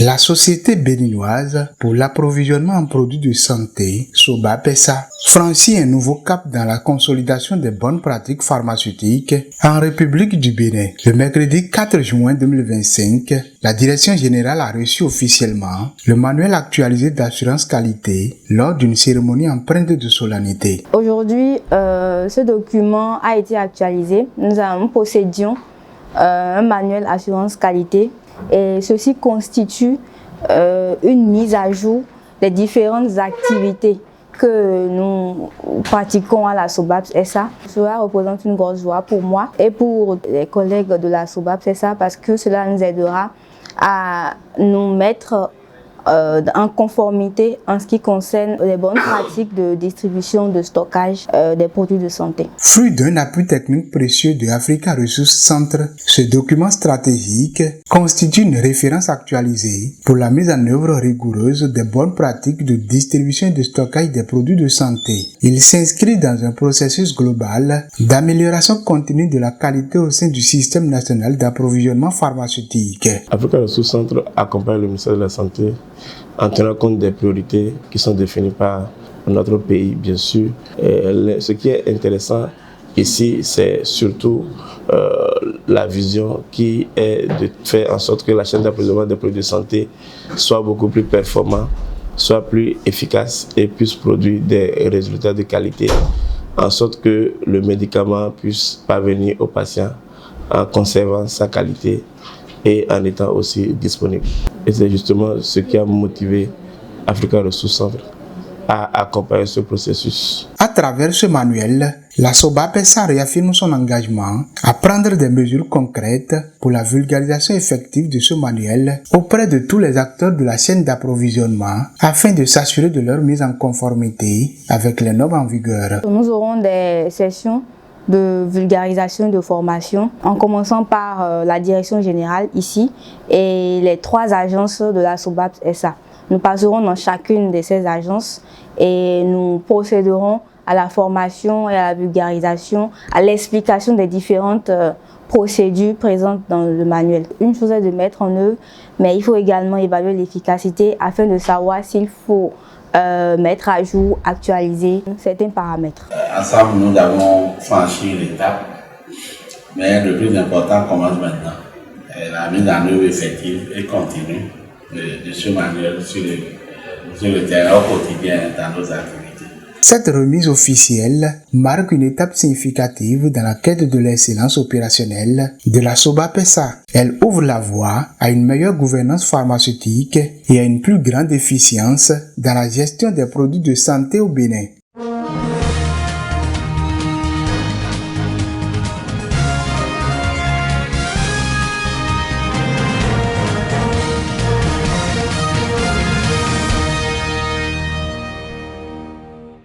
La société béninoise pour l'approvisionnement en produits de santé, SOBAPESA, franchit un nouveau cap dans la consolidation des bonnes pratiques pharmaceutiques en République du Bénin. Le mercredi 4 juin 2025, la Direction générale a reçu officiellement le manuel actualisé d'assurance qualité lors d'une cérémonie empreinte de solennité. Aujourd'hui, ce document a été actualisé. Nous possédions un manuel assurance qualité. Et ceci constitue une mise à jour des différentes activités que nous pratiquons à la SOBAPS-SA. Cela représente une grosse joie pour moi et pour les collègues de la SOBAPS-SA parce que cela nous aidera à nous mettre en conformité en ce qui concerne les bonnes pratiques de distribution, de stockage des produits de santé. Fruit d'un appui technique précieux de Africa Resource Centre, ce document stratégique constitue une référence actualisée pour la mise en œuvre rigoureuse des bonnes pratiques de distribution et de stockage des produits de santé. Il s'inscrit dans un processus global d'amélioration continue de la qualité au sein du système national d'approvisionnement pharmaceutique. Africa Resource Centre accompagne le ministère de la Santé en tenant compte des priorités qui sont définies par notre pays, bien sûr. Ce qui est intéressant ici, c'est surtout la vision qui est de faire en sorte que la chaîne d'approvisionnement des produits de santé soit beaucoup plus performante, soit plus efficace et puisse produire des résultats de qualité, en sorte que le médicament puisse parvenir au patient en conservant sa qualité et en étant aussi disponible. Et c'est justement ce qui a motivé Africa Resource Centre à accompagner ce processus. À travers ce manuel, la SOBAPESA réaffirme son engagement à prendre des mesures concrètes pour la vulgarisation effective de ce manuel auprès de tous les acteurs de la chaîne d'approvisionnement afin de s'assurer de leur mise en conformité avec les normes en vigueur. Nous aurons des sessions de vulgarisation et de formation, en commençant par la direction générale ici et les 3 agences de la SOBAPS-SA. Nous passerons dans chacune de ces agences et nous procéderons à la formation et à la vulgarisation, à l'explication des différentes procédures présentes dans le manuel. Une chose est de mettre en œuvre, mais il faut également évaluer l'efficacité afin de savoir s'il faut mettre à jour, actualiser certains paramètres. Ensemble, nous avons franchi l'étape, mais le plus important commence maintenant. La mise en œuvre effective et continue de ce manuel sur le terrain au quotidien dans nos activités. Cette remise officielle marque une étape significative dans la quête de l'excellence opérationnelle de la SOBAPESA. Elle ouvre la voie à une meilleure gouvernance pharmaceutique et à une plus grande efficience dans la gestion des produits de santé au Bénin.